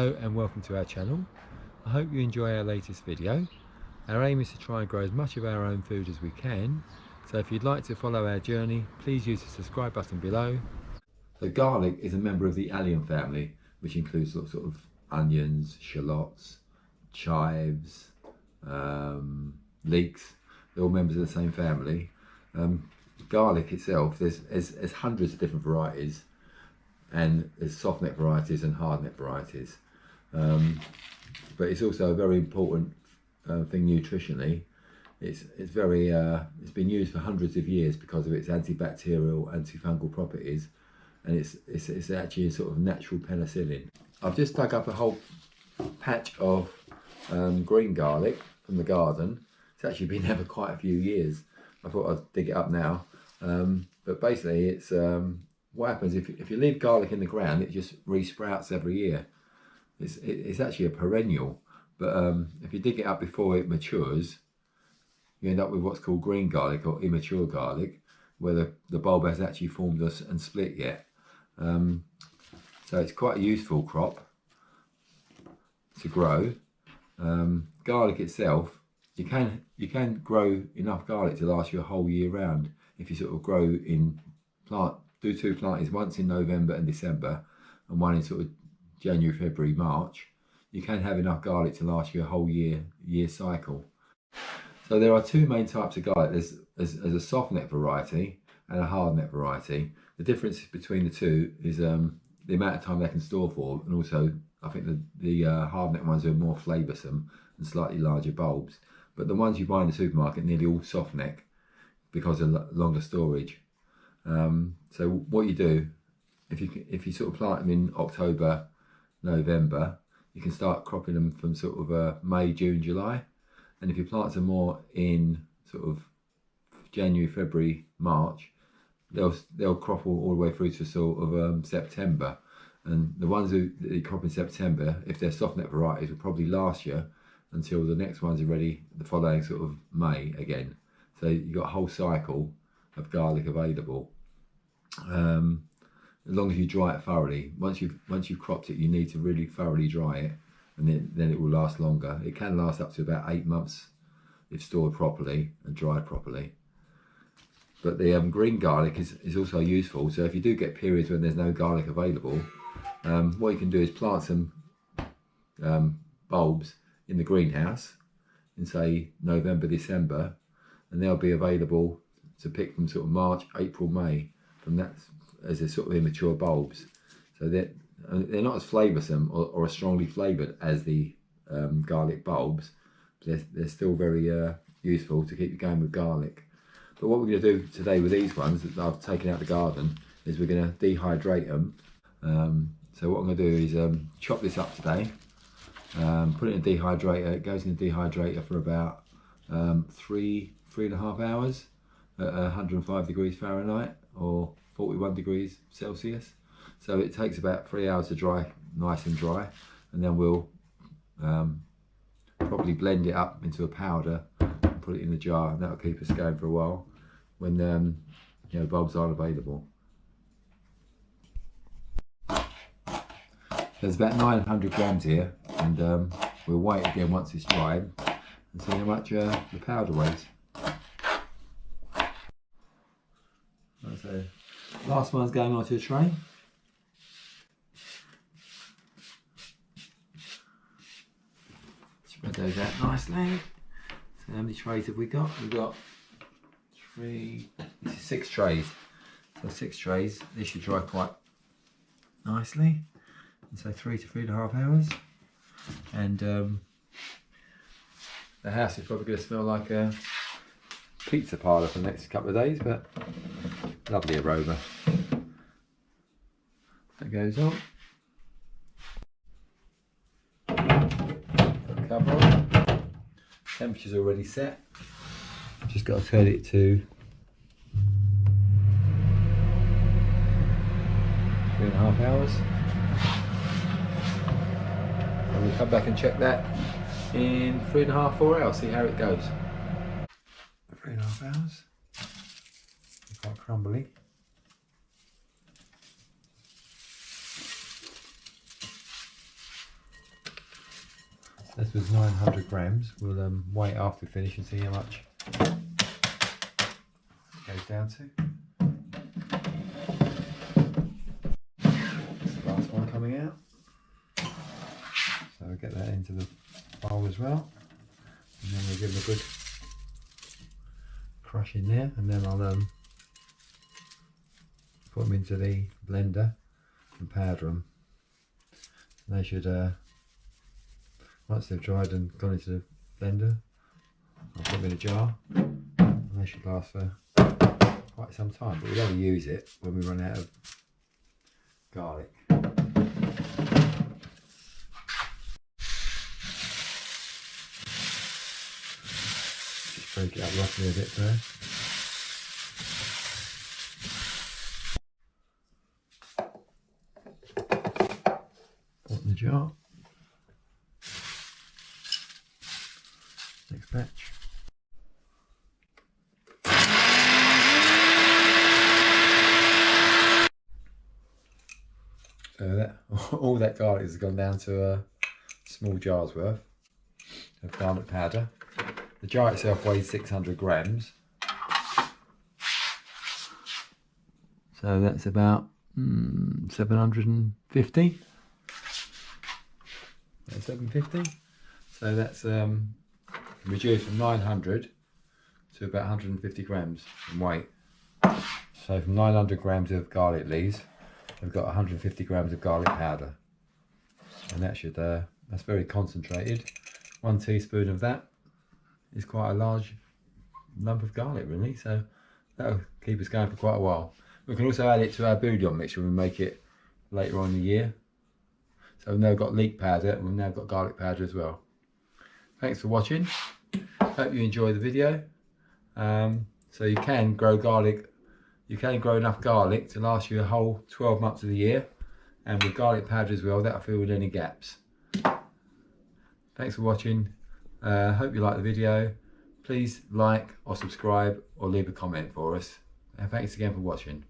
Hello and welcome to our channel. I hope you enjoy our latest video. Our aim is to try and grow as much of our own food as we can, so if you'd like to follow our journey, please use the subscribe button below. So garlic is a member of the Allium family, which includes lots of onions, shallots, chives, leeks. They're all members of the same family. Garlic itself, there's hundreds of different varieties, and there's soft neck varieties and hard neck varieties. But it's also a very important thing nutritionally. It's been used for hundreds of years because of its antibacterial, antifungal properties, and it's actually a sort of natural penicillin. I've just dug up a whole patch of green garlic from the garden. It's actually been there for quite a few years. I thought I'd dig it up now, but basically it's what happens if you leave garlic in the ground, it just re-sprouts every year. It's actually a perennial, but if you dig it up before it matures, you end up with what's called green garlic or immature garlic, where the bulb hasn't actually formed and split yet. So it's quite a useful crop to grow. Garlic itself, you can grow enough garlic to last you a whole year round if you sort of do two plantings, once in November and December and one in sort of January, February, March. You can have enough garlic to last you a whole year cycle. So there are two main types of garlic. There's a soft neck variety and a hard neck variety. The difference between the two is the amount of time they can store for, and also I think the hard neck ones are more flavoursome and slightly larger bulbs. But the ones you buy in the supermarket, nearly all soft neck because of longer storage. So what you do, if you sort of plant them in October, November, you can start cropping them from sort of May, June, July. And if you plant them more in sort of January, February, March, they'll crop all the way through to sort of September. And the ones that you crop in September, if they're soft neck varieties, will probably last you until the next ones are ready the following sort of May again. So you've got a whole cycle of garlic available. As long as you dry it thoroughly. Once you've cropped it, you need to really thoroughly dry it, and then it will last longer. It can last up to about 8 months if stored properly and dried properly. But the green garlic is also useful. So if you do get periods when there's no garlic available, what you can do is plant some bulbs in the greenhouse in say November, December, and they'll be available to pick from sort of March, April, May, from that as a sort of immature bulbs. So they're not as flavoursome or as strongly flavoured as the garlic bulbs, but they're still very useful to keep you going with garlic. But what we're going to do today with these ones that I've taken out the garden is we're going to dehydrate them. So what I'm going to do is chop this up today, put it in a dehydrator. It goes in the dehydrator for about 3.5 hours at 105 degrees Fahrenheit or 41 degrees Celsius. So it takes about 3 hours to dry, nice and dry, and then we'll probably blend it up into a powder and put it in the jar, and that'll keep us going for a while when bulbs aren't available. There's about 900 grams here, and we'll weigh it again once it's dried and see how much the powder weighs. So last one's going onto a tray. Spread those out nicely. So how many trays have we got? We've got 6 trays. So 6 trays. This should dry quite nicely. And so 3 to 3.5 hours. And the house is probably going to smell like a pizza parlour for the next couple of days, but lovely aroma. That goes on. Cover on. Temperature's already set. Just got to turn it to 3.5 hours. And we'll come back and check that in 3.5, 4 hours, see how it goes. 3.5 hours. Quite crumbly. This was 900 grams. We'll wait after we finish and see how much it goes down to. That's the last one coming out. So we'll get that into the bowl as well. And then we'll give them a good crush in there, and then I'll put them into the blender and powder them. And they should, once they've dried and gone into the blender, I'll put them in a jar, and they should last for quite some time, but we'll only use it when we run out of garlic. Just break it up roughly a bit first. Put in the jar. Next batch. So that all that garlic has gone down to a small jar's worth of garlic powder. The jar itself weighs 600 grams. So that's about 750. That's 750. So that's reduced from 900 to about 150 grams in weight. So from 900 grams of garlic leaves, we've got 150 grams of garlic powder, and that should that's very concentrated. 1 teaspoon of that is quite a large lump of garlic, really. So that'll keep us going for quite a while. We can also add it to our bouillon mixture when we make it later on in the year. So we've now got leek powder, and we've now got garlic powder as well. Thanks for watching. Hope you enjoy the video. So you can grow garlic. You can grow enough garlic to last you a whole 12 months of the year, and with garlic powder as well, that'll fill in any gaps. Thanks for watching. Hope you like the video. Please like or subscribe or leave a comment for us. And thanks again for watching.